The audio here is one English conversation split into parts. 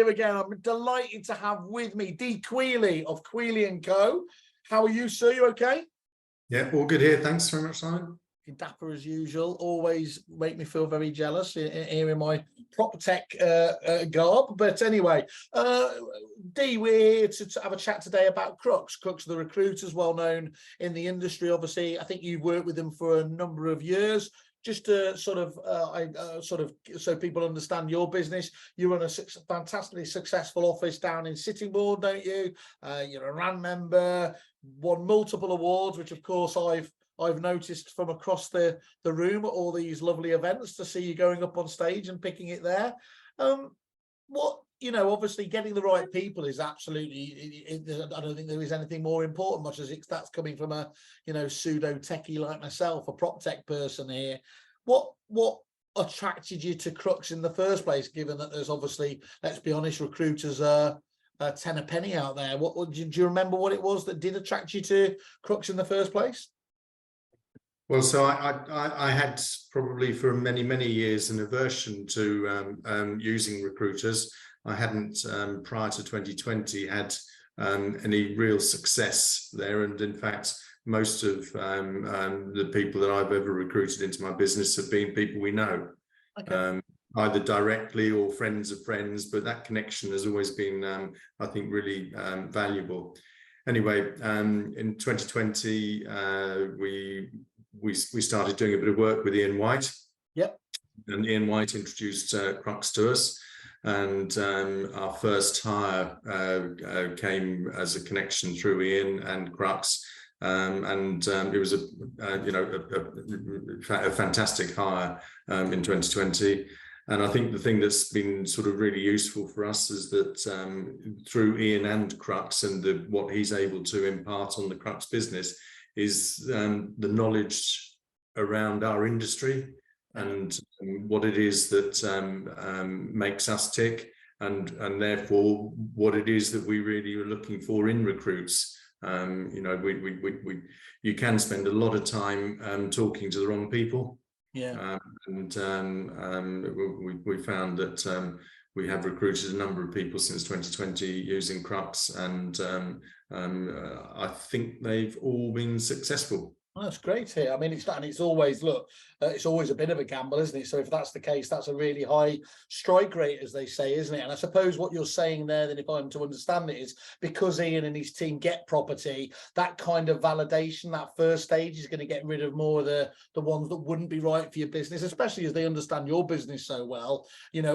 you again. I'm delighted to have with me Dee Quealy of Quealy Co. How are you, sir? You okay? Yeah, all good here. Thanks very much, Simon. Dapper as usual. Always make me feel very jealous here in my prop tech garb. But anyway, Dee, we're here to have a chat today about Crux. Crux, the recruiters, well known in the industry. Obviously, I think you've worked with them for a number of years. Just to so people understand your business, you run a fantastically successful office down in Sittingbourne, don't you? You're a RAN member, won multiple awards, which of course I've noticed from across the room at all these lovely events to see you going up on stage and picking it there. Obviously getting the right people is absolutely, I don't think there is anything more important, much as that's coming from a, pseudo techie like myself, a prop tech person here. What attracted you to Crux in the first place, given that there's obviously, let's be honest, recruiters are a ten a penny out there? Do you remember what it was that did attract you to Crux in the first place? Well, so I had probably for many, many years an aversion to using recruiters. I hadn't, prior to 2020, had any real success there. And in fact, most of the people that I've ever recruited into my business have been people we know, okay. Either directly or friends of friends. But that connection has always been, I think, really valuable. Anyway, in 2020, we started doing a bit of work with Ian White. Yep. And Ian White introduced Crux to us. And our first hire came as a connection through Ian and Crux, it was a fantastic hire in 2020. And I think the thing that's been sort of really useful for us is that through Ian and Crux and what he's able to impart on the Crux business is the knowledge around our industry and what it is that makes us tick, and therefore what it is that we really are looking for in recruits. You can spend a lot of time talking to the wrong people. Yeah. We found that we have recruited a number of people since 2020 using Crux, and I think they've all been successful. Oh, that's great here. I mean, it's always it's always a bit of a gamble, isn't it? So if that's the case, that's a really high strike rate, as they say, isn't it? And I suppose what you're saying there, then, if I'm to understand it, is because Ian and his team get property, that kind of validation, that first stage is going to get rid of more of the ones that wouldn't be right for your business, especially as they understand your business so well.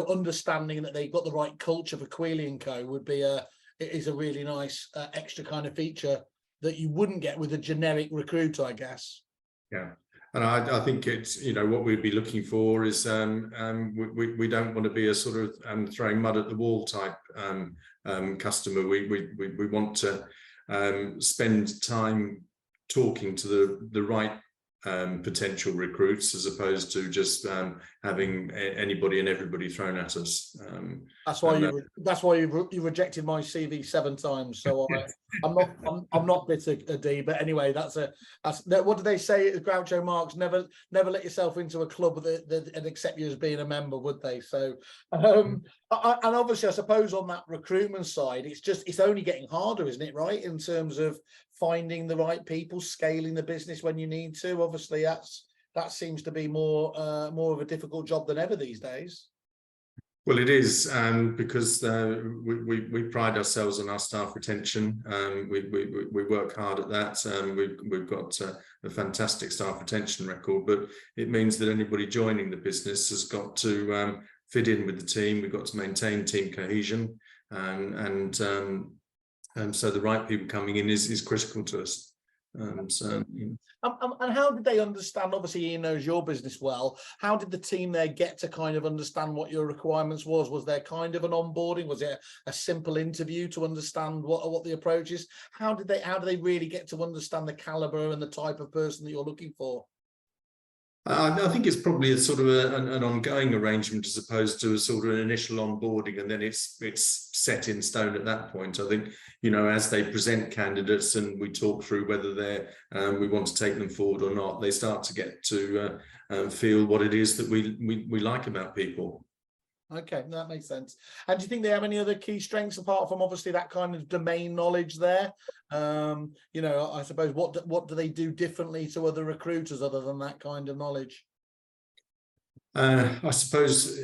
Understanding that they've got the right culture for Quealy Co is a really nice extra kind of feature that you wouldn't get with a generic recruiter, I guess. Yeah, and I think it's, what we'd be looking for is we don't want to be a sort of throwing mud at the wall type customer. We want to spend time talking to the right potential recruits, as opposed to just having anybody and everybody thrown at us. That's why you rejected my CV 7 times. So I'm not bitter, Dee. But anyway, that's what do they say? Groucho Marx, never let yourself into a club and accept you as being a member, would they? So and obviously, I suppose on that recruitment side, it's only getting harder, isn't it? Right, in terms of finding the right people, scaling the business when you need to. Obviously, that seems to be more of a difficult job than ever these days. Well, it is, because we pride ourselves on our staff retention. We work hard at that. We've got a fantastic staff retention record, but it means that anybody joining the business has got to fit in with the team. We've got to maintain team cohesion, and so the right people coming in is critical to us. And how did they understand? Obviously, Ian knows your business well. How did the team there get to kind of understand what your requirements was? Was there kind of an onboarding? Was it a simple interview to understand what the approach is? How do they really get to understand the caliber and the type of person that you're looking for? I think it's probably a sort of an ongoing arrangement, as opposed to a sort of an initial onboarding and then it's set in stone at that point. I think, as they present candidates and we talk through whether we want to take them forward or not, they start to get to feel what it is that we like about people. Okay, that makes sense. And do you think they have any other key strengths apart from obviously that kind of domain knowledge there? You know, I suppose what do they do differently to other recruiters other than that kind of knowledge? I suppose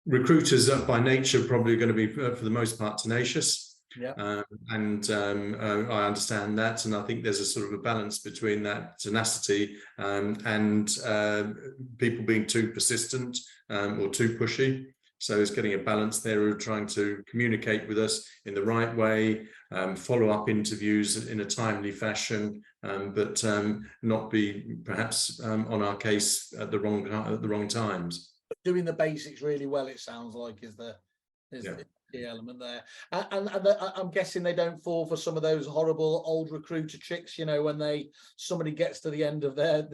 recruiters are by nature probably going to be, for the most part, tenacious. Yeah. I understand that, and I think there's a sort of a balance between that tenacity and people being too persistent or too pushy. So it's getting a balance there of trying to communicate with us in the right way, follow up interviews in a timely fashion, but not be perhaps on our case at the wrong times. Doing the basics really well, it sounds like, is the key element there. And I'm guessing they don't fall for some of those horrible old recruiter tricks, you know, when somebody gets to the end of their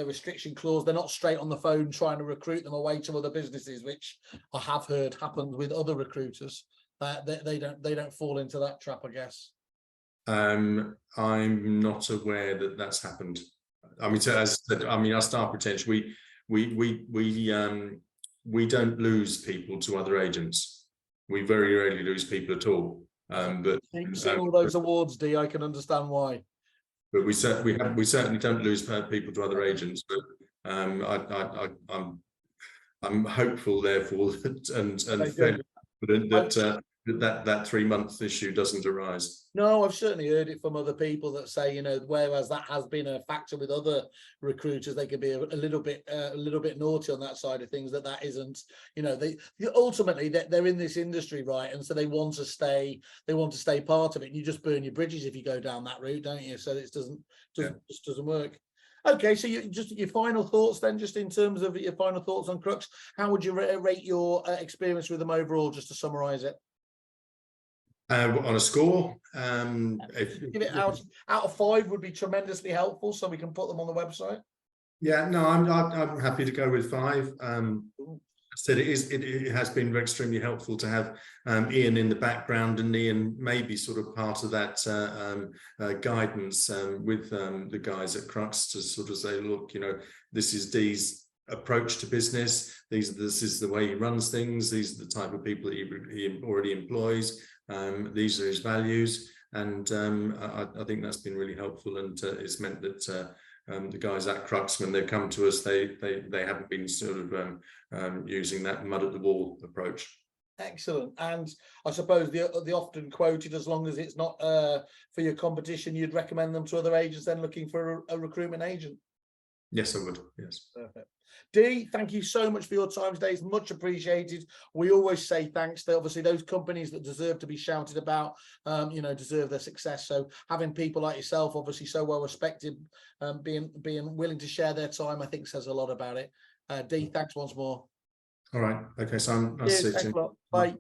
restriction clause, they're not straight on the phone trying to recruit them away to other businesses, which I have heard happens with other recruiters. They don't fall into that trap, I guess. I'm not aware that that's happened. I mean, so as I said, I mean, our staff retention, we don't lose people to other agents. We very rarely lose people at all. But seeing all those awards, Dee, I can understand why. But we certainly don't lose people to other agents. But I'm hopeful, therefore, and fairly confident that 3 month issue doesn't arise. No, I've certainly heard it from other people that say, you know, whereas that has been a factor with other recruiters, they can be a little bit naughty on that side of things. That isn't, you know, they ultimately they're in this industry, right? And so they want to stay part of it. And you just burn your bridges if you go down that route, don't you? So it just doesn't work. Okay, so your final thoughts then, just in terms of your final thoughts on Crux, how would you rate your experience with them overall, just to summarize it? On a score, give it out of 5 would be tremendously helpful, so we can put them on the website. Yeah, no, I'm happy to go with 5. I said it has been extremely helpful to have Ian in the background, and Ian may be sort of part of that guidance with the guys at Crux to sort of say, look, you know, this is Dee's approach to business. This is the way he runs things. These are the type of people that he already employs. These are his values, and I think that's been really helpful, and it's meant that the guys at Crux, when they've come to us, they haven't been sort of using that mud at the wall approach. Excellent. And I suppose the often quoted, as long as it's not for your competition, you'd recommend them to other agents then looking for a recruitment agent. Yes, I would. Yes. Perfect. Dee, thank you so much for your time today. It's much appreciated. We always say thanks to obviously those companies that deserve to be shouted about, you know, deserve their success. So having people like yourself, obviously so well respected, being willing to share their time, I think says a lot about it. Dee, thanks once more. All right. Okay, so nice to see you. Thanks a lot. Bye.